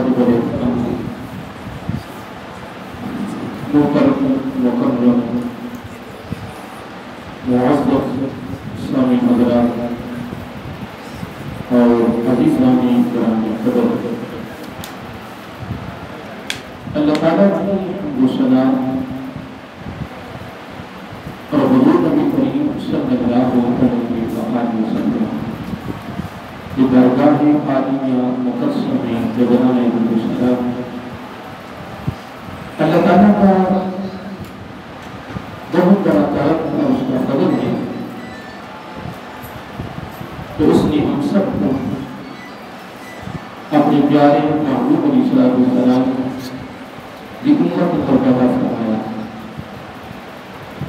قدر محترم مکرم معزز اسلامی حضرات اور عزیزانی گرامی قدر، اللہ تعالیٰ کی ثنا اور حضور نبی کریم صلی اللہ علیہ وسلم کی درگاہ عالیہ مقدس میں جبران السلام اللہ تعالیٰ کا بہت بڑا کرم اور اس کا فضل ہے کہ اس نے ہم سب کو اپنے پیارے محبوب علیہ السلام کی امت پر پیدا فرمایا،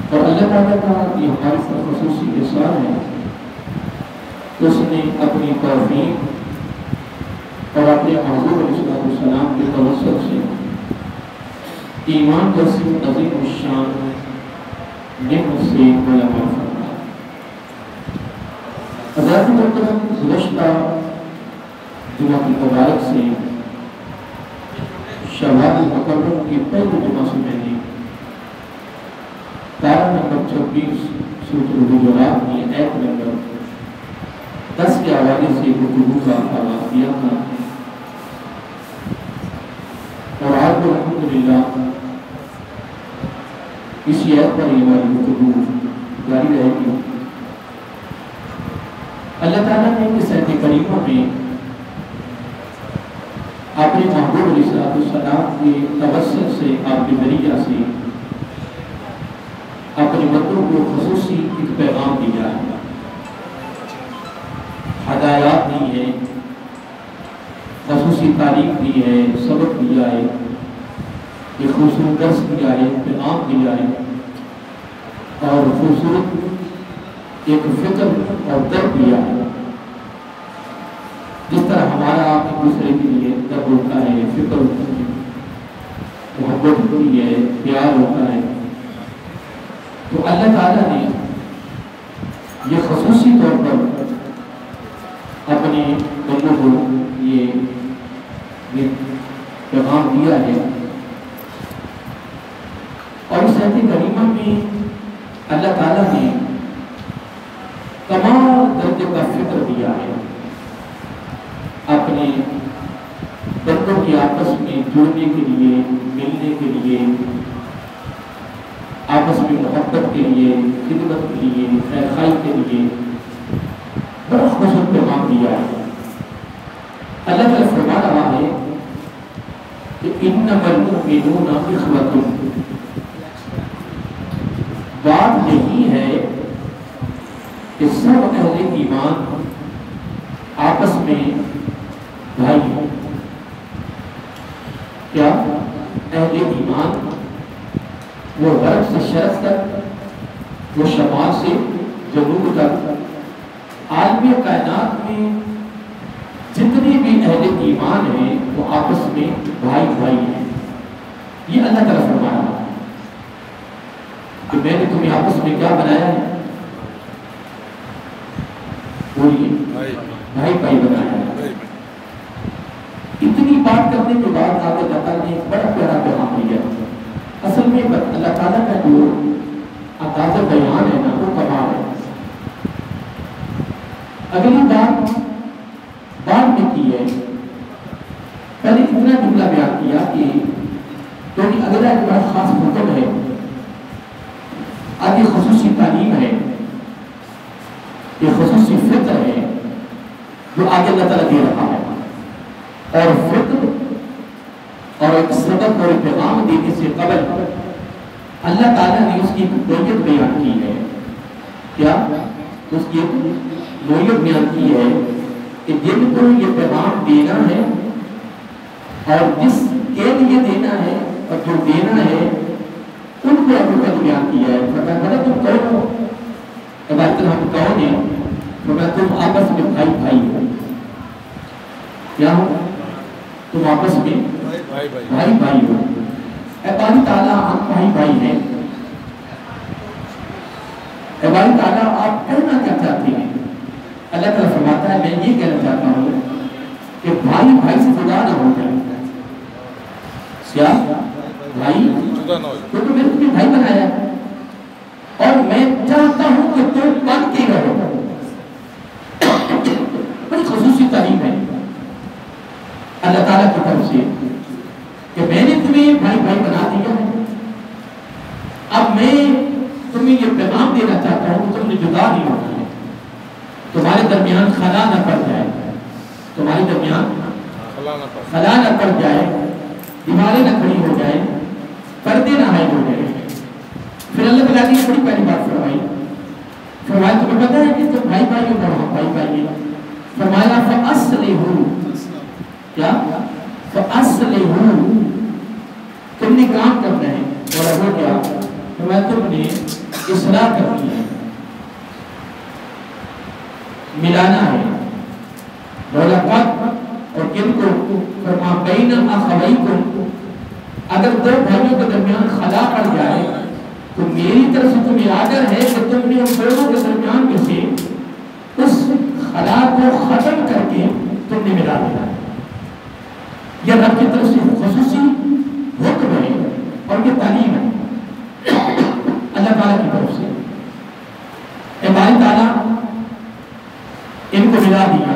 اور اللہ تعالیٰ کا یہ ہمارے پر خصوصی احسان ہے کہ اس نے اپنی توفیق اور اپنے محبوب علیہ السلام کے توسط سے ایمان جیسی عظیم الشان نعمت سے ملامت فرمایا۔ حضرات محترم، گزشتہ جمعہ کی مبارک سے شوال مکرم کی پہلی جمعہ سے میں نے پارہ نمبر 26 سورۃ الحجرات کی ایت نمبر 10 کے حوالے سے گفتگو کا آغاز کیا تھا، اور آج الحمدللہ اسی ایت پر یہ ہماری گفتگو جاری رہے گی۔ اللہ تعالیٰ نے اس ایت کریمہ میں اپنے محبوب علیہ السلام کے توسط سے، آپ کے ذریعہ سے اپنے بندوں کو خصوصی ایک پیغام دیا ہے، ہدایات دی ہے، خصوصی تعریف دی ہے، سبق دیا ہے، ایک خوبصورت درس دیا ہے، پیغام دیا ہے، اور خوبصورت ایک فکر اور درد دیا ہے۔ جس طرح ہمارا ایک دوسرے کے لیے درد ہوتا ہے، فکر ہوتی ہے، محبت ہوتی ہے، پیار ہوتا ہے، تو اللہ تعالیٰ نے یہ خصوصی طور پر اپنے بندوں کو یہ پیغام دیا ہے، اور اس آیت کریمہ میں اللہ تعالیٰ نے تمام درجے کا فکر دیا ہے، اپنے بندوں کی آپس میں جڑنے کے لیے، ملنے کے لیے، آپس میں محبت کے لیے، خدمت کے لیے، خیر خائی کے لیے بڑا خصوصی پیغام دیا ہے۔ اللہ تعالیٰ فرما رہا ہے کہ انما المؤمنون اخوۃ، بات یہی ہے کہ سب اہل ایمان آپس میں بھائی ہیں۔ کیا اہل ایمان وہ غرب سے شرق تک، وہ شمال سے جنوب تک، عالم کائنات میں جتنے بھی اہل ایمان ہیں وہ آپس میں بھائی بھائی ہیں۔ یہ اللہ تعالیٰ فرما رہا ہے کہ میں نے تمہیں آپس میں کیا بنایا ہے؟ بولیے، بھائی بھائی بنایا ہے۔ اتنی بات کرنے کے بعد آگے تعالیٰ نے ایک بڑا پیارا پیغام دیا۔ اصل میں اللہ تعالیٰ کا جو انداز بیان ہے نا، وہ کمال ہے۔ اگلی بات بعد میں کی ہے، پہلے اتنا جملہ بیان کیا کہ کیونکہ اگلا ایک بڑا خاص حکم ہے، آگے خصوصی تعلیم ہے، یہ خصوصی فکر ہے جو آگے اللہ تعالیٰ دے رہا ہے، اور فکر اور ایک سبق اور پیغام دینے سے قبل اللہ تعالیٰ نے اس کی ایک نوعیت بیان کی ہے۔ کیا اس کی ایک نوعیت بیان کی ہے کہ جن کو یہ پیغام دینا ہے اور جس کے لیے دینا ہے اور جو دینا ہے ان کو حقیقت بیان کیا ہے۔ فرمایا تم کون ہو؟ عبادت ہم کون ہیں؟ فرمایا تم آپس میں بھائی بھائی ہو۔ کیا ہو؟ تم آپس میں بھائی بھائی ہو۔ اے باری تعالیٰ ہم بھائی بھائی ہیں۔ اے باری تعالیٰ آپ کہنا کیا چاہتے ہیں؟ اللہ تعالیٰ فرماتا ہے میں یہ کہنا چاہتا ہوں کہ بھائی بھائی سے جدا نہ ہو جائے۔ کیا بھائی، کیونکہ میں نے تمہیں بھائی بنایا ہے اور میں چاہتا ہوں کہ تم بن کے رہو. بڑی خصوصی تعلیم ہے اللہ تعالیٰ کی طرف سے کہ میں نے تمہیں بھائی بھائی بنا دیا ہے. اب میں تمہیں یہ پیغام دینا چاہتا ہوں کہ تم نے جدا نہیں ہونا ہے. تمہارے درمیان خلا نہ پڑ جائے، تمہارے درمیان خلا نہ پڑ جائے، دیواریں نہ کھڑی ہو جائے، پردے نہ حائل ہو جائے. پھر اللہ تعالیٰ نے بڑی پہلی بات فرمایا تمہیں پتہ ہے کہ تم بھائی بھائی میں بڑھو، بھائی بھائی میں فرمایا فَأَصْلِحُوا، کیا فَأَصْلِحُوا، تم نے کام کرنا ہے. اور وہ کیا فرمایا تم نے اصلاح کرنی ہے، ملانا ہے. اور کن کو فرما بین اخویکم، اگر دو بھائیوں کے درمیان خلا پڑ جائے تو میری طرف سے تمہیں آڈر ہے کہ تم نے ان دونوں کے درمیان میں سے اس خلا کو ختم کر کے تم نے ملا دینا ہے. یہ رب کی طرف سے خصوصی حکم ہے اور یہ تعلیم ہے اللہ تعالیٰ کی طرف سے. باری تعالیٰ ان کو ملا دیا.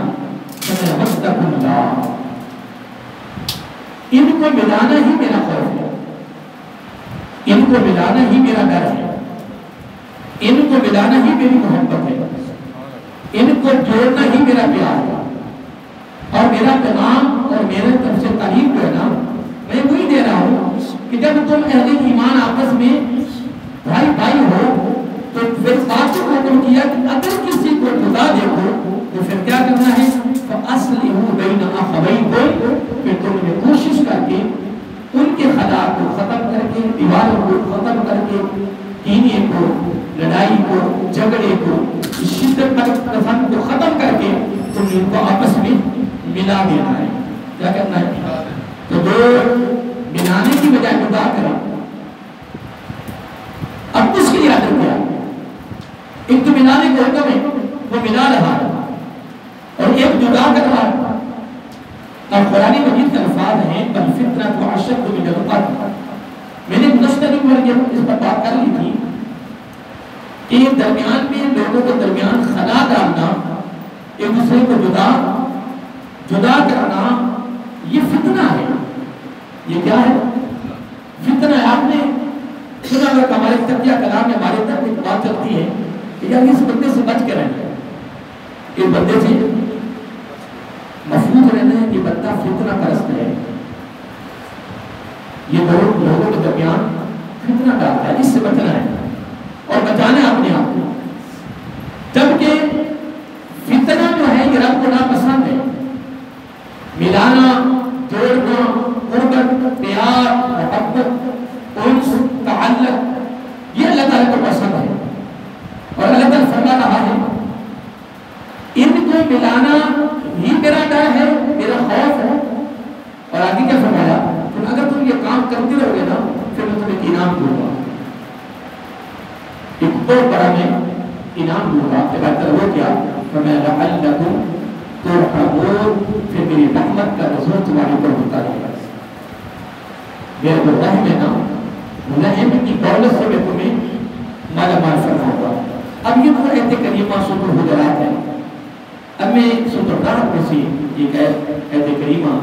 ان کو ملانا ہی میرا خوف ہے، ان کو ملانا ہی میرا ڈر ہے، ان کو ملانا ہی میری محبت ہے، ان کو جوڑنا ہی میرا پیار ہے. اور میرا پیغام اور میرے طرف سے تعلیم جو ہے نا، میں وہی دے رہا ہوں کہ جب تم اہل ایمان آپس میں بھائی بھائی ہو تو پھر باتوں کو حکم کیا کہ اگر کسی کو جدا دیکھو تو پھر کیا کرنا ہے؟ فَأَصْلِحُوا بَيْنَ أَخَوَيْكُمْ، پھر تم نے کوشش کر کے ان کے خلا کو ختم کر کے، دیواروں کو ختم کر کے، کینے کو، لڑائی کو، جھگڑے کو، شدت پسند کو ختم کر کے تم نے ان کو آپس میں ملا دینا ہے. کیا کرنا ہے؟ تو دو ملانے کی بجائے جدا کریں. اب اس کے لیے عادت کیا؟ ایک تو ملانے کو حکم ہے، وہ ملا رہا ہے، اور ایک جدا کر رہا ہے. اب قرآن مجید کے الفاظ ہیں بَالْفِطْرَةُ أَشَدُّ مِنَ الْقَتْلِ. میں نے گزشتہ دن پر اس پر بات کر لی تھی کہ درمیان میں لوگوں کے درمیان خلا ڈالنا، ایک دوسرے کو جدا کرنا، یہ فتنہ ہے. یہ کیا ہے؟ فتنہ ہے. آپ نے سنا اگر ہمارے تقیہ کلام میں ہمارے طرف ایک بات چلتی ہے کہ یار اس بندے سے بچ کے رہنا ہے، اس بندے سے محفوظ رہنا ہے، یہ بندہ فتنہ پرست ہے، یہ لوگوں کے درمیان فتنہ ڈالتا ہے، اس سے بچنا ہے اور بچانا ہے اپنے آپ کو. جبکہ فتنہ جو ہے یہ رب کو ناپسند ہے. ملانا، جوڑنا، قربت، پیار، محبت، انس، تعلق، یہ اللہ تعالیٰ کو پسند ہے. اور اللہ تعالیٰ فرما رہا ہے ان کو ملانا ہی میرا ڈر ہے، میرا خوف ہے. اور آگے کیا فرمایا؟ اگر تم یہ کام کرتے رہو گے نا پھر میں تمہیں انعام دوں گا. ایک بہت بڑا میں انعام دوں گا. بہتر ہو کیا؟ لَعَلَّكُمْ تُرْحَمُونَ، پھر میری رحمت کا نزول تمہارے اوپر ہوتا رہے گا. میرا جو رحم ہے نا، رحم کی دولت سے میں تمہیں مالا مال فرماؤں گا. اب یہ تو ایت کریمہ سورۃ الحجرات ہے. اب میں سورۃ الرعد میں سے ایک ایت کریمہ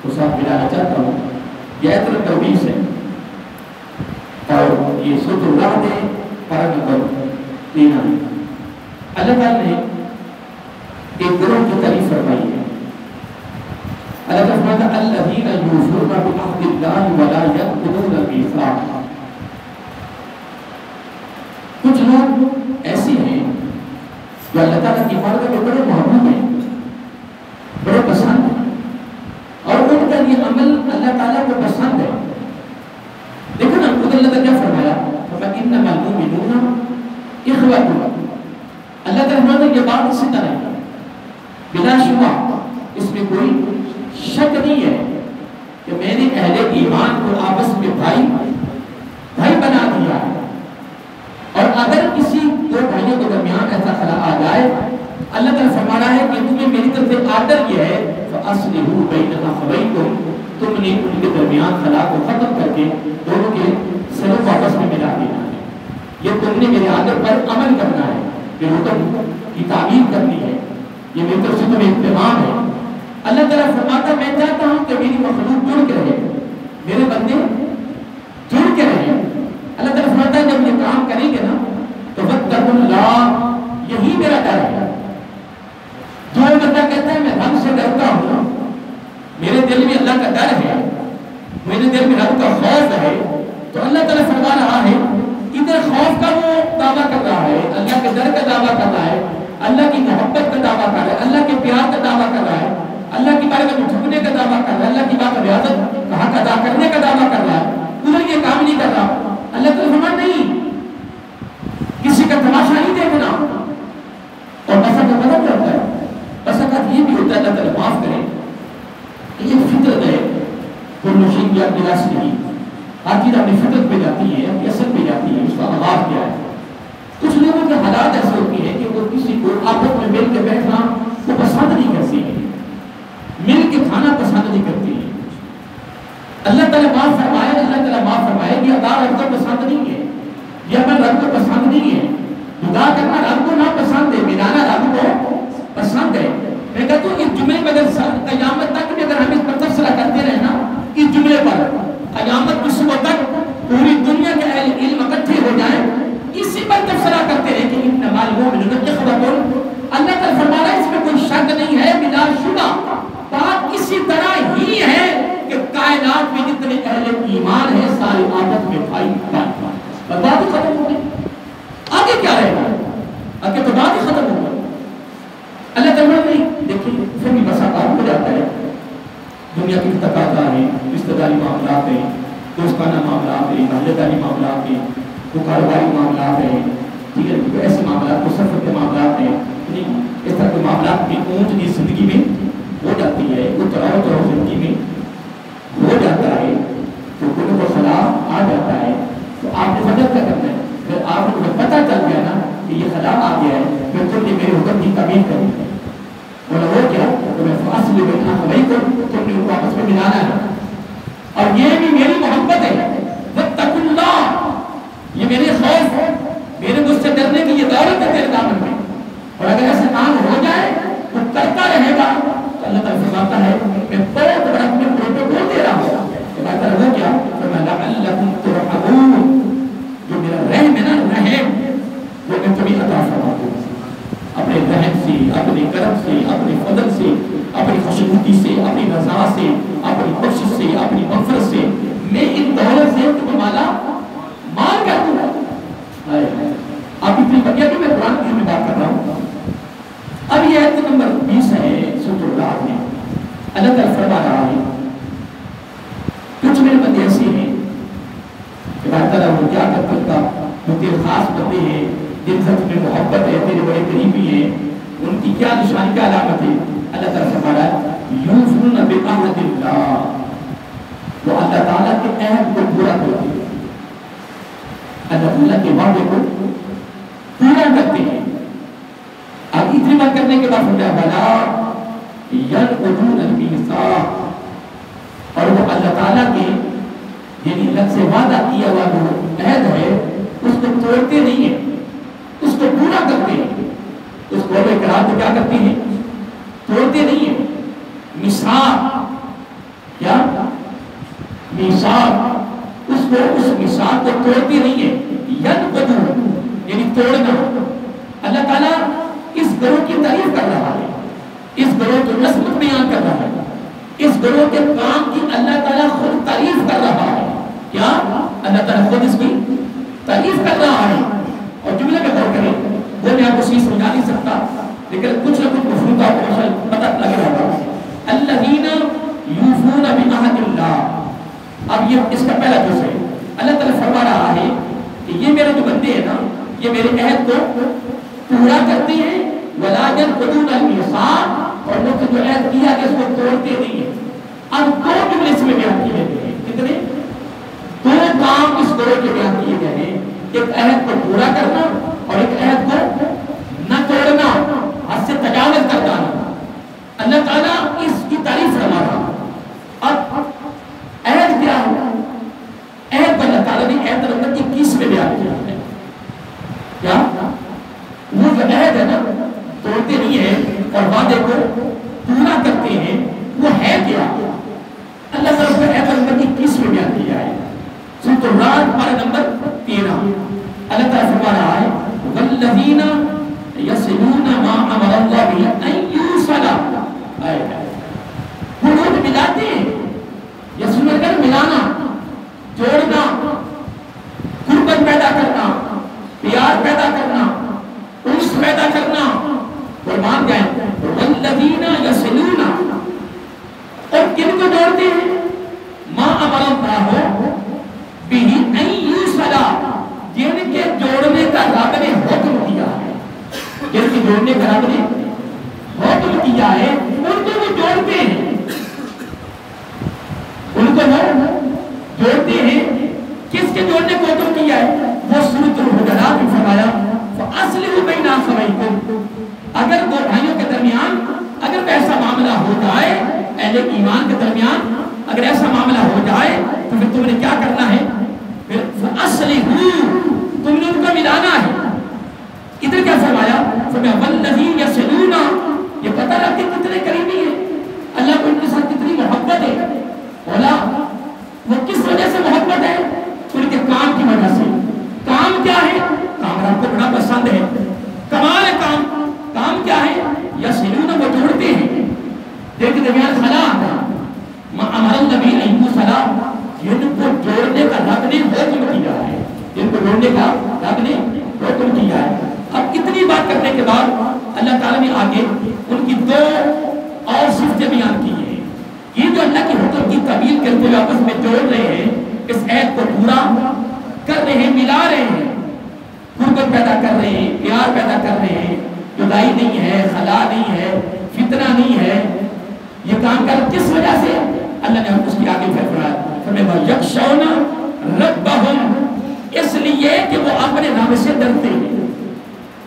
کو ساتھ ملانا چاہتا ہوں. یہ ایت نمبر 20 ہے اور یہ سورۃ الرعد ہے، پارہ نمبر 3 ہے. اللہ تعالیٰ نے ایک گروہ کی تعریف فرمائی ہے. اللہ تعالیٰ فرماتا ہے الذین یوفون بعہد اللہ ولا ینقضون المیثاق. کچھ لوگ ایسے ہیں جو اللہ تعالیٰ کی بارگاہ میں بڑے محبوب ہیں، بڑے پسند ہیں، اور ان کا یہ عمل اللہ تعالیٰ کو پسند ہے. دیکھو نا خود اللہ تعالیٰ کیا فرمایا؟ فَإِنَّمَا الْمُؤْمِنُونَ إِخْوَةٌ. اللہ تعالیٰ فرماتا ہے یہ بات اسی طرح ہے، بلا شبہ اس میں کوئی شک نہیں ہے کہ میں نے اہل ایمان کو آپس میں بھائی بنا دیا ہے. اور اگر کسی دو بھائیوں کے درمیان ایسا خلا آ جائے، اللہ تعالیٰ فرما رہا ہے کہ تمہیں میری طرف سے آرڈر یہ ہے فَأَصْلِحُوا بَيْنَ أَخَوَيْكُمْ، تم نے ان کے درمیان خلا کو ختم کر کے دونوں کے سروں کو آپس میں ملا دینا ہے. یہ تم نے میرے آرڈر پر عمل کرنا ہے, میرے حکم کی تعمیر کرنی ہے, یہ میری طرف سے تمہیں اہتمام ہے. اللہ تعالیٰ فرماتا ہے میں چاہتا ہوں کہ میری مخلوق جڑ کے رہے, میرے بندے جڑ کے رہے. اللہ تعالیٰ فرماتا ہے جب یہ کام کریں گے نا تو واتقوا اللہ, یہی میرا ڈر ہے. جو بندہ کہتا ہے میں رب سے ڈرتا ہوں, میرے دل میں اللہ کا ڈر ہے, میرے دل میں رب کا خوف ہے, تو اللہ تعالیٰ فرما رہا ہے ادھر خوف کا وہ دعویٰ کر رہا ہے, اللہ کے ڈر کا دعویٰ کر رہا ہے, اللہ کی محبت کا دعویٰ کر رہا ہے, اللہ کے پیار کا دعویٰ کر رہا ہے, اللہ کی بارے میں جھکنے کا دعویٰ کر رہا ہے, اللہ کی بات ریاضت کا حق ادا کرنے کا دعویٰ کر رہا ہے, ادھر یہ کام نہیں کر رہا. اللہ تعالیٰ فرما نہیں, کسی کا تماشا نہیں دیکھنا. اور بس کا مدد کرتا ہے, بس کا یہ بھی ہوتا ہے اللہ تعالیٰ معاف کرے, یہ فطرت ہے, کل شیء بلا اصلہ, ہر چیز اپنی فطرت پہ جاتی ہے, اپنی اصل پہ جاتی ہے, اس کا آغاز کیا ہے. کچھ لوگوں کے حالات ایسے ہوتی ہیں کہ وہ کسی کو آپس میں مل کے بیٹھنا وہ پسند نہیں کرتی ہے, مل کے کھانا پسند نہیں کرتی ہے. اللہ تعالیٰ معاف فرمائے, اللہ تعالیٰ معاف فرمائے کہ ادا رب کو پسند نہیں ہے, یہ عمل رب کو پسند نہیں ہے, دعا کرنا رب کو نہ پسند ہے, ملانا رب کو پسند ہے. میں کہتا ہوں اس جملے میں اگر قیامت تک بھی اگر ہم اس پر تبصرہ کرتے رہے نا, اس جملے پر قیامت کی صبح تک پوری دنیا کے اہل علم اکٹھے ہو جائیں, اسی پر تبصرہ کرتے رہے کہ انما المؤمنون اخوة. اللہ تعالیٰ فرما رہا ہے اس میں کوئی شک نہیں ہے, بلا شبہ بات اسی طرح ہی ہے کہ کائنات میں جتنے اہل ایمان ہیں سارے آپس میں بھائی بھائی, بات ہی ختم ہو گئی. آگے کیا رہے گا, آگے تو بات ہی ختم ہو گئی. اللہ تعالیٰ نہیں دیکھیں پھر بھی بسا کام ہو جاتا ہے, دنیا کی تقاضا ہے, رشتہ داری معاملات ہیں, دوستانہ معاملات ہیں, محلے داری معاملات ہیں, وہ کاروباری معاملات ہیں, ٹھیک ہے, ایسے معاملات کو سفر کے معاملات ہیں, اس طرح کے معاملات میں اونچ نیچ زندگی میں ہو جاتی ہے, اتراؤ چڑھاؤ زندگی میں ہو جاتا ہے, تو کوئی کو خلا آ جاتا ہے, تو آپ نے مدد کیا کرنا ہے. پھر آپ کو پتہ چل گیا نا کہ یہ خلا آ گیا ہے, پھر تم نے میرے حکم کی تعمیل کرنی ہے. بولا وہ کیا, تو میں فاصلے بیٹھا وہی کو تم نے ان کو آپس میں ملانا ہے, اور یہ بھی میری محبت ہے. واتقوا اللہ, یہ میرے خوف ہے, میرے مجھ سے ڈرنے کی یہ دولت ہے تیرے دامن میں, اور اگر ایسے کام ہو جائے تو کرتا رہے گا تو اللہ تعالیٰ فرماتا ہے میں بہت بڑا اپنے پروٹوکول دے رہا ہوں. اللہ تعالیٰ وہ کیا, لعلکم ترحمون, جو میرا رحم ہے نا, رحم وہ میں تمہیں عطا فرما دوں, اپنے رحم سے, اپنے کرم سے, اپنے فضل سے, اپنی خوشنودی سے, اپنی رضا سے, اپنی بخشش سے, اپنی مغفرت سے میں ان دولت سے تمہیں مالا مال کر دوں. آپ اتنی بڑھیا کہ میں قرآن کی میں بات کر رہا ہوں. اب یہ آیت نمبر 20 ہے سورۃ الرعد میں. اللہ تعالیٰ فرما رہا ہے کچھ میرے بندے ایسے ہیں کہ اللہ تعالیٰ وہ کیا کرتا کا وہ تیرے خاص بندے ہیں, جن سے تمہیں محبت ہے, تیرے بڑے قریبی ہیں, ان کی کیا نشانی, کیا علامت ہے. اللہ تعالیٰ فرما رہا ہے یوفون بعہد اللہ, وہ اللہ تعالیٰ کے عہد کو پورا کرتے ہیں, اللہ تعالیٰ کے وعدے کو پورا کرتے ہیں. اب اتنی بات کرنے کے بعد فرمایا بلا ینقضون المیثاق, اور وہ اللہ تعالیٰ کے یعنی اللہ سے وعدہ کیا ہوا جو عہد ہے اس کو توڑتے نہیں ہیں, اس کو پورا کرتے ہیں. اس کو اقرار کو کیا کرتے ہیں, توڑتے نہیں ہیں. میثاق کیا, میثاق, اس کو اس میثاق کو توڑتے نہیں ہیں. ینقضون یعنی توڑنا. اللہ تعالیٰ اس گروہ کی تعریف کر رہا ہے, اس گروہ کی نسبت بیان کر رہا ہے, اس گروہ کے کام کی اللہ تعالیٰ خود تعریف کر رہا ہے. کیا اللہ تعالیٰ خود اس کی تعریف کر رہا ہے. اور جملے میں غور کریں, وہ میں آپ کو صحیح سمجھا نہیں سکتا لیکن کچھ نہ کچھ مفہوم کا آپ کو پتہ لگ رہا ہوگا. الذین یوفون بعہد اللہ, اب یہ اس کا پہلا جز ہے. اللہ تعالیٰ فرما رہا ہے کہ یہ میرے جو بندے ہیں نا, یہ میرے عہد کو پورا کرتے ہیں. ولا ینقضون المیثاق, اور وہ جو عہد کیا کہ اس کو توڑتے نہیں ہیں. اب دو جملے اس میں بیان کیے گئے ہیں. کتنے, دو کام اس گروہ کے بیان کیے گئے ہیں. ایک عہد کو پورا کرنا اور ایک عہد کو نہ توڑنا, حد سے تجاوز کر جانا. اللہ تعالیٰ اس کی تعریف فرما رہا. اب پارہ نمبر 13 اللہ تعالیٰ فرما رہا ہے والذین یصلون ما امر اللہ به ان یوصل، وہ لوگ ملاتے ہیں، یصلون کر ملانا، جوڑنا، قربت پیدا کرنا، پیار پیدا کرنا، انس پیدا کرنا، قربان گئے والذین یصلون، اور کن کو جوڑتے ہیں؟ ما امر اللہ به ان یوصل، جن کے جوڑنے کا رب نے حکم کیا ہے، جن کے جوڑنے کا رب نے حکم کیا ہے ان کو وہ جوڑتے ہیں، ان کو وہ جوڑتے ہیں۔ کس کے جوڑنے کو حکم کیا ہے؟ وہ سورۃ الحجرات میں فرمایا فَأَصْلِحُوا بَيْنَ أَخَوَيْكُمْ، اگر دو بھائیوں کے درمیان اگر ایسا معاملہ ہو جائے، اہل ایمان کے درمیان اگر ایسا معاملہ ہو جائے تو پھر تم نے کیا کرنا ہے؟ پھر فَأَصْلِحُوا، تم نے ان کو ملانا ہے۔ ادھر کیا فرمایا؟ فرمایا وَالَّذِينَ يَصِلُونَ، یہ پتہ رکھ کے کتنے قریبی ہیں، اللہ کو ان کے ساتھ کتنی محبت ہے۔ اولا وہ کس وجہ سے محبت ہے؟ ان کے کام کی وجہ سے۔ کام کیا ہے؟ کام رب کو بڑا پسند ہے، کمال ہے کام۔ کام کیا ہے؟ یصلون، وہ جوڑتے ہیں، دیکھ درمیان خلا آتا ما امر النبی علیہ السلام، جن کو جوڑنے کا رب نے حکم کیا ہے، جن کو جوڑنے کا رب نے حکم کیا ہے۔ اب اتنی بات کرنے کے بعد اللہ تعالیٰ نے آگے ان کی دو اور صفتیں بیان کی ہیں۔ یہ جو اللہ کے حکم کی تعمیل کرتے ہوئے آپس میں جوڑ رہے ہیں، اس عہد کو پورا کر رہے ہیں، ملا رہے ہیں، قربت پیدا کر رہے ہیں، پیار پیدا کر رہے ہیں، جدائی نہیں ہے، خلا نہیں ہے، فتنہ نہیں ہے، یہ کام کر کس وجہ سے؟ اللہ نے اس کی آگے فرمایا وَيَخْشَوْنَ رَبَّهُمْ، اس لیے کہ وہ اپنے رب سے ڈرتے ہیں،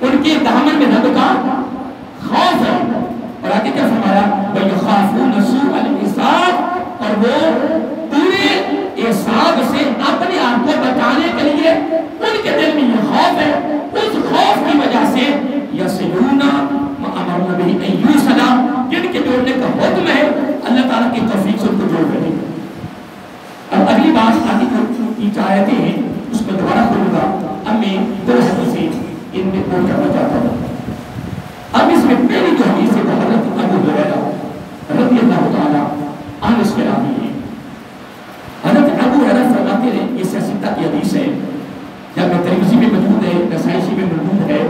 ان کے دامن میں رب کا خوف ہے۔ اور آگے کیا فرمایا؟ وَيَخَافُونَ سُوءَ الْحِسَابِ، اور وہ پورے حساب سے اپنے آپ کو بچانے کے لیے ان کے دل میں یہ خوف ہے، اس خوف کی وجہ سے یصلون ما امر النبی ان یوصل، جن کے جوڑنے کا حکم ہے، اللہ تعالیٰ کی توفیق سے ان کو جوڑ رہے ہیں۔ اب اگلی بات آگے کی آیتیں ہیں، اس کو دوبارہ کھولوں گا۔ اب میں دو حدیثیں ان میں کوٹ کرنا چاہتا ہوں۔ اب اس میں پہلی جو حدیث ہے وہ حضرت ابو ہریرہ رضی اللہ تعالیٰ عنہ اس کے راوی ہیں۔ حضرت ابو ہریرہ فرماتے ہیں، یہ سلسلہ کی حدیث ہے، جب میں ترمذی میں موجود ہے، نسائی میں موجود ہے،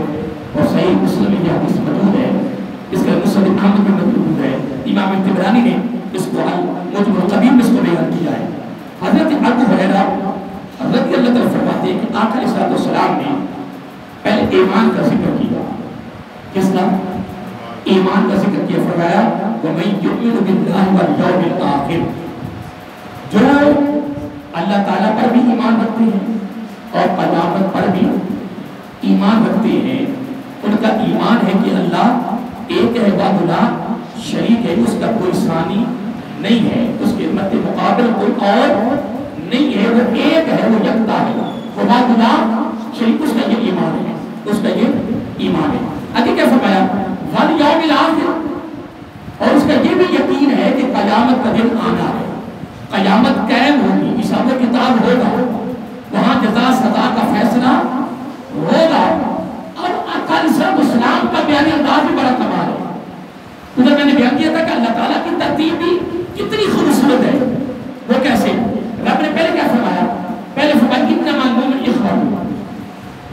اور صحیح مسلم میں یہ حدیث موجود ہے، اس کا مسند احمد میں موجود ہے، امام طبرانی نے اس کو موجب القبیر میں اس کو بیان کیا ہے۔ حضرت ابو ہریرہ رضی اللہ تعالیٰ فرماتے ہیں کہ آقا علیہ السلام نے پہلے ایمان کا ذکر کیا۔ کس کا؟ ایمان کا ذکر کیا، فرمایا وَمَن يُؤْمِنُ بِاللَّهِ وَالْيَوْمِ الْآخِرِ، جو اللہ تعالیٰ پر بھی ایمان رکھتے ہیں اور قیامت پر بھی ایمان رکھتے ہیں، ان کا ایمان ہے کہ اللہ ایک ہے، وحدہ شریک ہے، اس کا کوئی ثانی نہیں ہے، اس کے مد مقابل کوئی اور نہیں ہے، وہ ایک ہے، وہ یکتا ہے، وہ وحدہ شریک، اس کا یہ ایمان ہے، اس کا یہ ایمان ہے۔ آگے کیا فرمایا؟ والیوم الآخر، اور اس کا یہ بھی یقین ہے کہ قیامت کا دن آنا ہے، قیامت قائم ہوگی، حساب و کتاب ہوگا، وہاں جزا سزا کا فیصلہ ہوگا۔ اور آقا علیہ السلام کا بیان انداز بھی بڑا کمال ہے۔ ادھر میں نے بیان کیا تھا کہ اللہ تعالیٰ کی ترتیب بھی کتنی خوبصورت ہے۔ وہ کیسے؟ رب نے پہلے کیا فرمایا؟ پہلے فرمایا انما المؤمنون اخوۃ،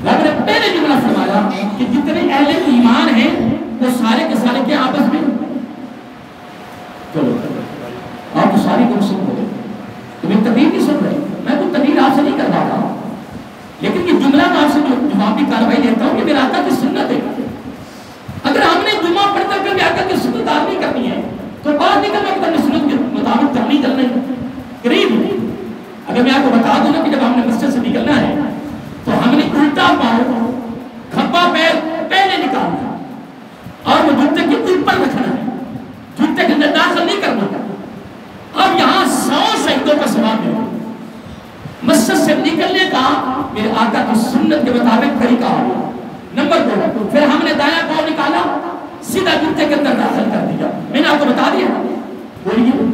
رب نے پہلے جملہ فرمایا کہ جتنے اہل ایمان ہیں وہ سارے کے سارے کیا آپس میں، چلو آپ تو ساری کو سن ہو گئے، تمہیں تقریر نہیں سن رہے، میں تو تقریر آپ سے نہیں کر رہا تھا، لیکن یہ جملہ میں آپ سے جو جوابی کارروائی لیتا ہوں، یہ میرا آقا کی سنت ہے۔ اگر ہم نے جمعہ پڑھ کر کے آقا کی سنت آدمی کرنی ہے تو بات نہیں کرنا کہ تمہیں سنت کے مطابق کرنی چلنا ہے، قریب نہیں۔ اگر میں آپ کو بتا دوں نا کہ جب ہم نے مسجد سے نکلنا ہے تو ہم نے الٹا پاؤں کھپا پیر پہلے نکالنا اور وہ جوتے کے اوپر رکھنا ہے، جوتے کے اندر داخل نہیں کرنا۔ اب یہاں 100 شہیدوں کا ثواب ہے۔ مسجد سے نکلنے کا میرے آقا کی سنت کے مطابق طریقہ ہوا۔ نمبر 2، پھر ہم نے دایاں پاؤں نکالا، سیدھا جوتے کے اندر داخل کر دیا۔ میں نے آپ کو بتا دیا، بولیے،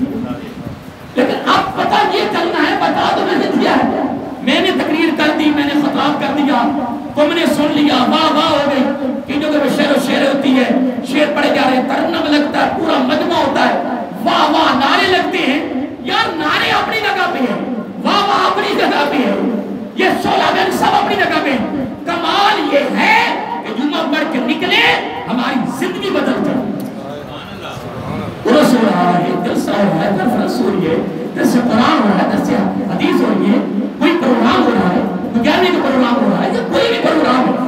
لیکن اب پتہ یہ کرنا ہے، بتا دو میں نے دیا ہے، میں نے تقریر تم نے سن لیا، واہ واہ ہو گئی، کہ جو شعر و شعر ہوتی ہے، شعر پڑھے جا رہے، ترنم لگتا ہے، پورا مجمع ہوتا ہے، واہ واہ نعرے لگتے ہیں. یار نعرے اپنی جگہ پہ ہیں، واہ واہ اپنی جگہ پہ ہے، یہ 16 دن سب اپنی جگہ پہ ہیں. کمال یہ ہے کہ جمعہ پڑھ کے نکلے ہماری زندگی بدل جائے. رس ہو رہا ہے، درس ہو رہا ہے، کنفرنس ہو رہی ہے، درس قرآن ہو رہا ہے، درس حدیث ہو رہی ہے، کوئی پروگرام ہو رہا ہے، گیارہویں کا پروگرام ہو رہا ہے، یا کوئی بھی پروگرام ہے.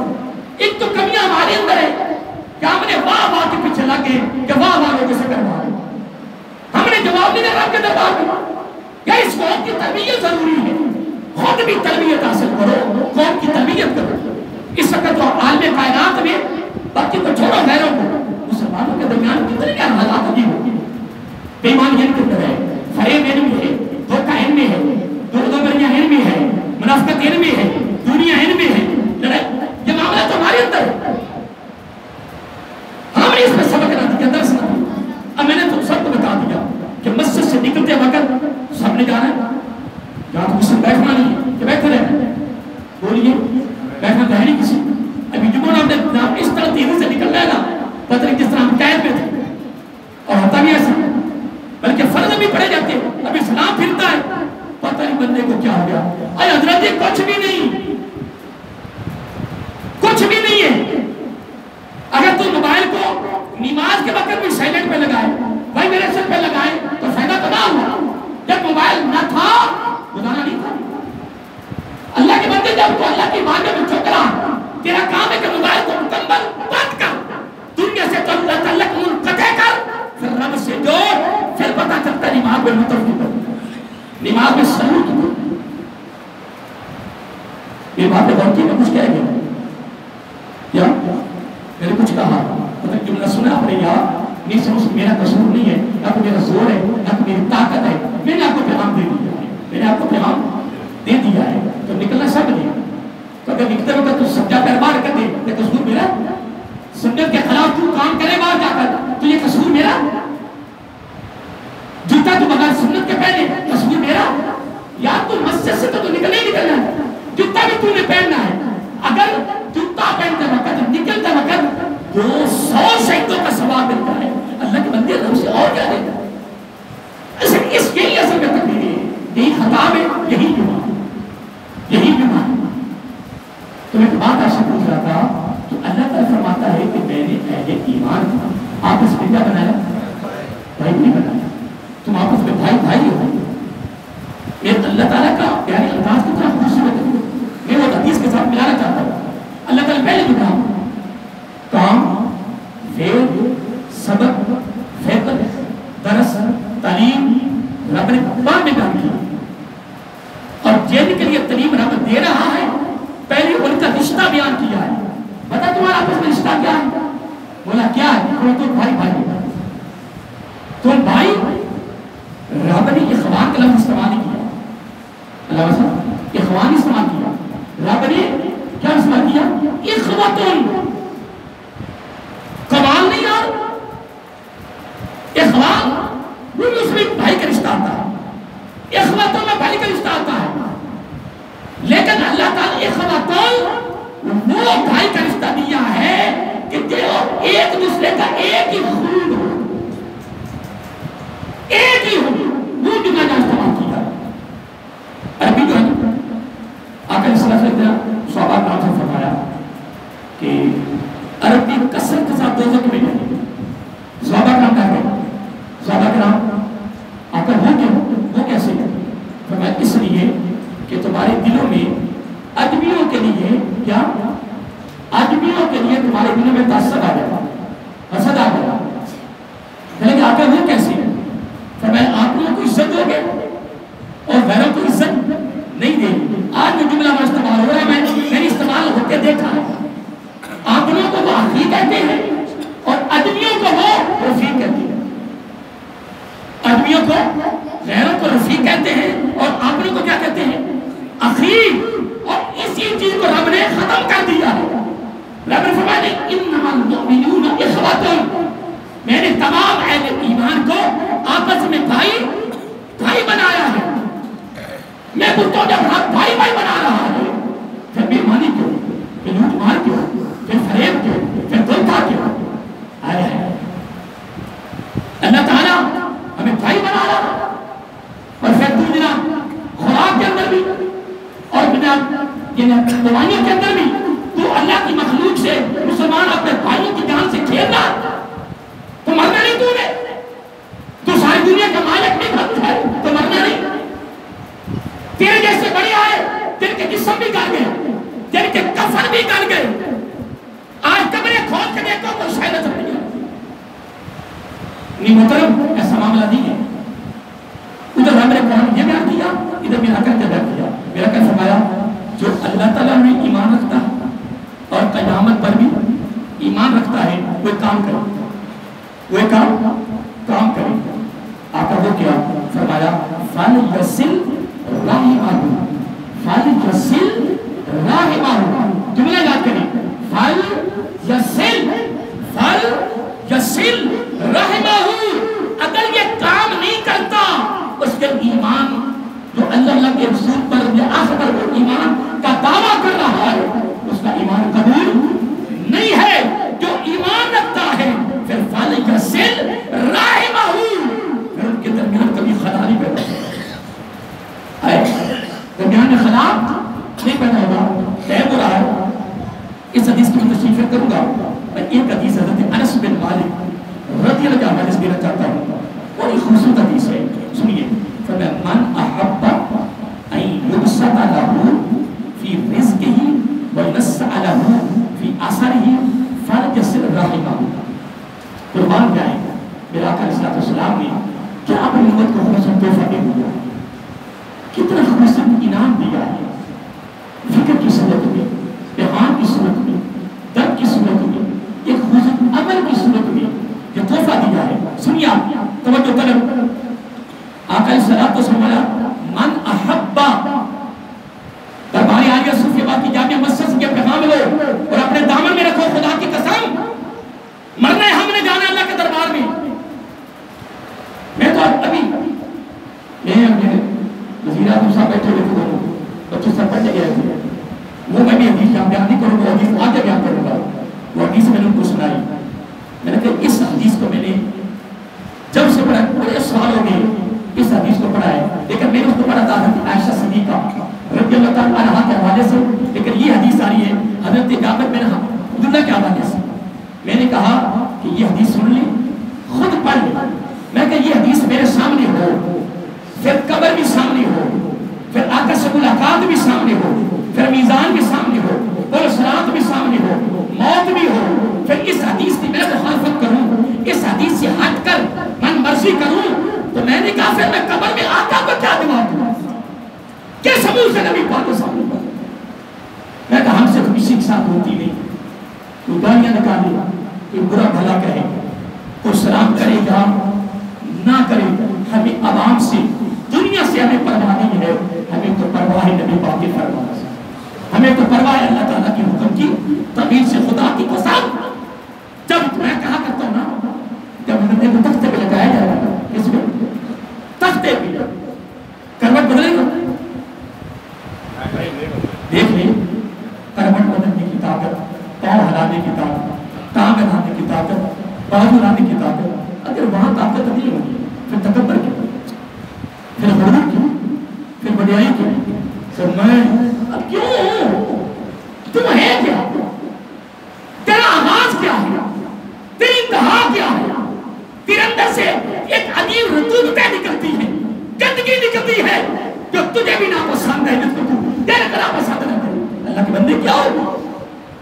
ایک تو کمیاں ہمارے اندر ہے کہ ہم نے واہ واہ کے پیچھے لگے کہ واہ واہ لوگوں سے کروا رہے. ہم نے جواب نہیں دیا رب کے دربار میں. کیا اس قوم کی تربیت ضروری ہے؟ خود بھی تربیت حاصل کرو، قوم کی تربیت کرو. اس وقت تو عالم کائنات میں باقی کو چھوڑو غیروں کو، مسلمانوں کے درمیان کتنے کیا حالات عجیب ہوتی ہیں. بے ایمانی ان کے اندر ہے، فریب ان میں ہے، دھوکہ ان میں ہے، دوغبریاں ان میں ہے، منافقت ان میں ہے، دنیا ان میں ہے. یہ معاملہ تو ہمارے اندر ہے. ہم نے اس میں سبق نہ دیا، درس نہ دیا. اب میں نے تو سب کو بتا دیا کہ مسجد سے نکلتے وقت سب نے جانا ہے، جہاں تو کسی بیٹھنا نہیں ہے کہ بیٹھے رہے. بولیے بیٹھنا تو ہے نہیں کسی. ابھی جمعہ ہم نے اس طرح تیزی سے نکل رہا ہے نا، پتہ نہیں کس طرح ہم قید میں تھے. اور ہوتا بھی ایسا، بلکہ فرض بھی پڑے جاتے ہیں. اب اسلام پھرتا ہے، پتہ نہیں بندے کو کیا ہو گیا. اے حضرت یہ کچھ بھی نہیں، کچھ بھی نہیں ہے. اگر تو موبائل کو نماز کے وقت بھی سائلنٹ پہ لگائے، بھائی میرے سر پہ لگائے تو فائدہ تو نہ ہوا. جب موبائل نہ تھا گزارا نہیں تھا. اللہ کے بندے جب تو اللہ کی بات میں ٹھکرا، تیرا کام ہے کہ موبائل کو مکمل بند کر، دنیا سے تو اللہ تعلق منقطع کر، پھر رب سے جوڑ. پھر پتہ چلتا ہے نماز میں متوجہ کر، نماز میں سلوک کر. یہ باتیں بہت میں کچھ کہہ گیا یا میں نے کچھ کہا، مطلب جملہ سنا آپ نے، یا نہیں سمجھ میرا قصور نہیں ہے، یا تو میرا زور ہے، یا تو میری طاقت ہے. میں نے آپ کو پیغام دے دیا ہے، میں نے آپ کو پیغام دے دیا ہے. تو نکلنا سب نہیں. تو اگر نکلتے وقت تو سمجھا پیروار کر دے یہ قصور میرا، سنت کے خلاف تو کام کرے باہر جا کر تو یہ قصور میرا. جوتا تو بغیر سنت کے پہنے قصور میرا. یا تو مسجد سے تو نکلنا ہی نکلنا ہے، جوتا بھی تو نے پہننا ہے. اگر جوتا پہنتے وقت نکلتے وقت 200 شہیدوں کا ثواب ملتا ہے، اللہ کے بندے اللہ سے اور کیا دیتا ہے. اس یہی اصل میں تقریر ہے، یہی خطاب ہے، یہی بیمار، یہی بیمار. تو میں بات آپ سے پوچھ رہا تھا کہ اللہ تعالیٰ فرماتا ہے کہ میں نے اہل ایمان کو آپس میں کیا بنایا؟ بھائی نہیں بنایا. تم آپس میں بھائی بھائی ہو. یہ اللہ تعالیٰ کا پیارے انداز کی طرح خوبصورت ہے. میں وہ حدیث کے ساتھ ملانا چاہتا ہوں. اللہ تعالیٰ پہلے کی کام کام، فعل، سبق، فعل، درس، تعلیم رب نے قرآن میں بیان کیا. اور جن کے لیے تعلیم رب دے رہا ہے پہلے ان کا رشتہ بیان کیا ہے. بتا تمہارا آپس میں رشتہ کیا ہے؟ بولا کیا ہے؟ تو بھائی بھائی، تم بھائی. رب نے اخوان کا لفظ استعمال نہیں کیا، اللہ صاحب اخوان استعمال کیا. رب نے کیا استعمال کیا؟ اخوتن. کمال نہیں یار، اخوان وہ مسلم بھائی کا رشتہ آتا ہے، اخوتن میں بھائی کا رشتہ آتا ہے. لیکن اللہ تعالیٰ اخوتن وہ بھائی کا رشتہ دیا ہے کہ جو ایک دوسرے کا ایک ہی خون ہو، ایک ہی ہو. وہ بھی میں نے استعمال کیا. عربی جو ہے آقا صلی اللہ علیہ وسلم صحابہ کرام سے فرمایا کہ عربی کثرت کے ساتھ دوزخ میں جائیں گے. صحابہ کرام کہتے ہیں، صحابہ کرام آقا وہ کیسے ہے؟ فرمایا اس لیے کہ تمہارے دلوں میں اجمیوں کے لیے کیا؟ اجمیوں کے لیے تمہارے دلوں میں تعصب آ جائے، حسد آ جائے. لیکن آقا وہ کیسے ہے؟ فرمایا آپ لوگوں کو عزت دو گے اور غیروں کو عزت نہیں دیں گے. آج جو جملہ استعمال ہو رہا ہے میں نے استعمال ہوتے دیکھا ہے. آپ لوگوں کو وہ اخی کہتے ہیں اور ادمیوں کو وہ رفیق کہتے ہیں. ادمیوں کو غیروں کو رفیق کہتے ہیں اور آپ لوگوں کو کیا کہتے ہیں؟ اخی. اور اسی چیز کو رب نے ختم کر دیا. رب نے فرمایا انما المؤمنون اخوۃ. میں نے تمام اہل ایمان کو آپس میں بھائی بھائی بنایا ہے. میں بتوں جب بھائی بھائی بنا رہا ہے پھر بے ایمانی کیوں؟ کہ دوائیوں کے اندر بھی تو اللہ کی مخلوق سے مسلمان اپنے بھائیوں کی جان سے کھیل رہا تو مرنا نہیں تو نے تو ساری دنیا کا مالک نہیں بنتا ہے تو مرنا نہیں تیرے جیسے بڑے آئے جن کے جسم بھی گل گئے جن کے کفن بھی گل گئے آج قبریں کھول کے دیکھو تو شاید نظر نہیں آتی نہیں محترم ایسا معاملہ نہیں ہے ادھر رب نے قرآن یہ بیان کیا ادھر میرا کر کے بیان کیا میرا کر فرمایا جو اللہ تعالیٰ میں ایمان رکھتا ہے اور قیامت پر بھی ایمان رکھتا ہے وہ کام کرے وہ کام کرے آقا وہ کیا فرمایا فَلْيَصِلْ رَحِمَهُ فَلْيَصِلْ رَحِمَهُ جملہ یاد کریں فَلْيَصِلْ رَحِمَهُ اگر یہ کام نہیں کرتا اس کے ایمان جو اللہ کے رسول پر آخر پر وہ ایمان کا دعویٰ کر رہا ہے اس کا ایمان قبول نہیں ہے جو ایمان رکھتا ہے پھر فَلْيَصِلْ رَحِمَهُ پھر ان کے درمیان کبھی خلا نہیں پیدا درمیان میں خلا نہیں پیدا ہوگا طے ہو رہا ہے اس حدیث کی تشریح کروں گا میں ایک حدیث حضرت انس بن مالک رضی اللہ عنہ حدیث دینا چاہتا ہوں اور ایک خوبصورت حدیث ہے سنیے فرمایا من احب ان یبسط له فی رزقه وینسع له فی اثره فلیصل رحمه قربان جائیں میرا آقا علیہ السلام نے کیا اپنی امت کو خوبصورت تحفہ دے دیا کتنا خوبصورت انعام دیا ہے فکر کی صورت میں پیغام کی صورت میں درد کی صورت میں ایک خوبصورت عمل کی صورت میں جو تحفہ دیا ہے سنیے آپ توجہ کریں آقا صلاۃ و سلام من احبا دربار عالیہ صوفیہ کی جامع مسجد کے پیغام لو اور اپنے دامن میں رکھو خدا کی قسم مرنا ہے ہم نے جانا اللہ کے دربار میں میں تو ابھی میں وزیر اعظم صاحب بیٹھے ہوئے تھے بچوں سب پڑھنے گئے تھے وہ میں بھی حدیث بیان نہیں کروں گا حدیث آگے بیان کروں گا وہ حدیث میں نے ان کو سنائی میں نے کہا اس حدیث کو میں نے جب سے پڑھا بڑے سوال ہو گئے اس حدیث کو پڑھا ہے لیکن میں نے اس کو پڑھا تھا حضرت عائشہ صدیقہ رضی اللہ تعالیٰ عنہا کے حوالے سے لیکن یہ حدیث آ رہی ہے حضرت جابر بن عبداللہ کے حوالے سے میں نے کہا کہ یہ حدیث سن لی خود پڑھ لی میں کہ یہ حدیث میرے سامنے ہو پھر قبر بھی سامنے ہو پھر آقا سے ملاقات بھی سامنے ہو پھر میزان بھی سامنے ہو اور صراط بھی سامنے ہو موت بھی ہو پھر اس حدیث کی میں مخالفت کروں اس حدیث سے ہٹ کر من مرضی کروں تو میں نے کہا پھر میں قبر میں آقا کو کیا جواب دوں کیا ثبوت سے نبی پاک کو سامنے پر میں کہا ہم سے کسی کے ساتھ ہوتی نہیں تو گالیاں نکالے کوئی برا بھلا کہے کوئی سلام کرے یا نہ کرے ہمیں عوام سے دنیا سے ہمیں پرواہ نہیں ہے ہمیں تو پرواہ ہے نبی پاک کی فرمان سے ہمیں تو پرواہ ہے اللہ تعالیٰ کی حکم کی تعبیر سے خدا کی قسم جب میں کہا کرتا ہوں نا جب ہمیں کو تختے پہ لگایا جائے گا اس میں تختے پہ کروٹ بدلے گا دیکھ لیں کروٹ بدلنے کی طاقت پاؤں ہلانے کی طاقت ٹانگ ہلانے کی طاقت بازو ہلانے کی طاقت اگر وہاں طاقت نہیں ہوگی پھر تکبر کی پھر غرور کی پھر بڑائی کی پھر میں اب کیوں ہوں تم ہے کیا تیرا آغاز کیا ہے تیری انتہا کیا ہے تیرے اندر سے ایک عجیب رطوبتیں نکلتی ہے گندگی نکلتی ہے جو تجھے بھی ناپسند ہے جس کو تو تیرے کو ناپسند ہے اللہ کے بندے کیا ہو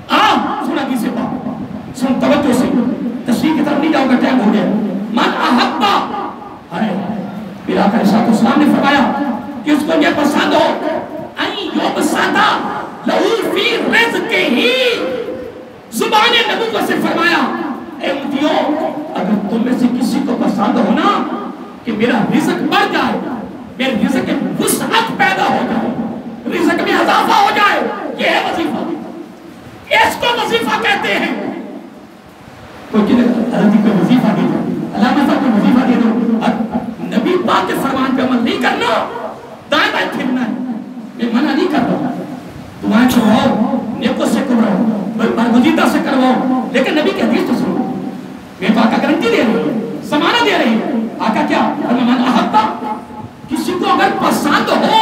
سن حدیث سے بات سن توجہ سے تشریح کی طرف نہیں جاؤ گا ٹائم ہو گیا من احبا میرا آقا علیہ السلام نے فرمایا کہ اس کو یہ پسند ہو این یبسط لہو فی رزقہ زبان نبوت سے فرمایا اے امتیوں اگر تم میں سے کسی کو پسند ہو نا کہ میرا رزق بڑھ جائے میرے رزق میں وسعت پیدا ہو جائے رزق میں اضافہ ہو جائے یہ ہے وظیفہ اس کو وظیفہ کہتے ہیں کوئی حضرت کو وظیفہ دے دو علامہ صاحب کو وظیفہ دے دو نبی پاک کے فرمان پہ عمل نہیں کرنا دائیں بائیں پھرنا ہے میں منع نہیں کر رہا دعائیں کرواؤ نیکوں سے کرواؤ برگزیدہ سے کرواؤ لیکن نبی کی حدیث تو سنو میں تو آقا گارنٹی دے رہی ہے زمانہ دے رہی ہے آقا کیا من احبا کسی کو اگر پسند ہو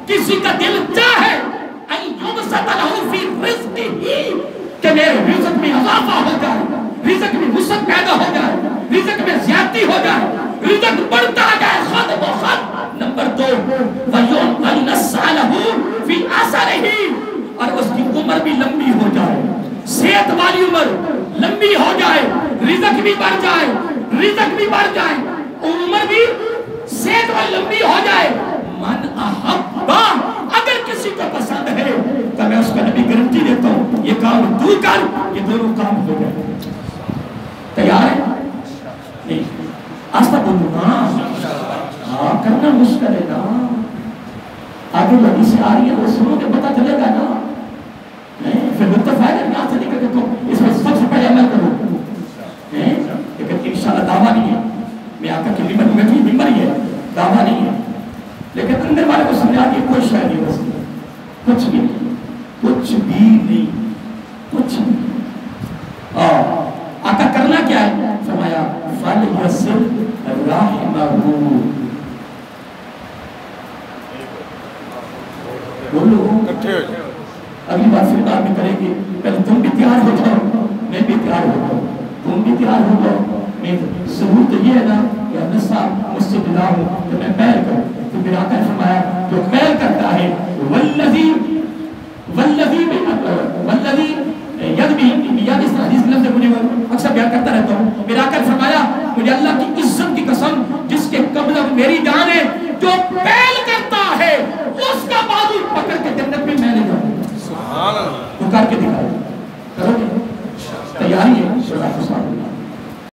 کسی کا دل چاہے یبسط لہ فی رزقہ، کہ میرے رزق میں اضافہ ہو جائے، رزق میں وسعت پیدا ہو جائے، رزق میں زیادتی ہو جائے، رزق بڑھتا جائے خط بخط۔ نمبر 2 وَيُنَسَّعَ لَهُ فِي آثَارِهِ، اور اس کی عمر بھی لمبی ہو جائے، صحت والی عمر لمبی ہو جائے، رزق بھی بڑھ جائے، رزق بھی بڑھ جائے، عمر بھی صحت والی لمبی ہو جائے۔ من احبا، اگر کسی کو پسند ہے تو میں اس کا نبی گارنٹی دیتا ہوں یہ کام تو کر، یہ دونوں کام ہو جائے۔ تیار ہے؟ نہیں آستہ بولو نا، کرنا مشکل ہے نا، آگے حدیث آ رہی ہے وہ سنو کہ پتہ چلے گا نا، پھر متفق ہے یہاں سے نکل کے تم اس میں سب سے پہلے عمل کرو، لیکن انشاءاللہ دعویٰ نہیں ہے، میں آقا کی ممبر میں بھی ممبر ہی ہے، دعویٰ نہیں ہے، لیکن اندر والے کو سمجھا کہ کوئی شے نہیں ہو سکتا، کچھ بھی نہیں، کچھ بھی نہیں، کچھ بھی نہیں۔ آقا کرنا کیا ہے؟ فرمایا فَلْيَصِلْ رَحِمَهُ، بولو اگلی بار پھر بعد میں کریں گے، پہلے تم بھی تیار ہو جاؤ، میں بھی تیار ہو جاؤ، تم بھی تیار ہو جاؤ۔ میں ضرور تو یہ ہے نا کہ اللہ صاحب مجھ سے بلا ہوں کہ میں پیر کروں، تو میرا آقا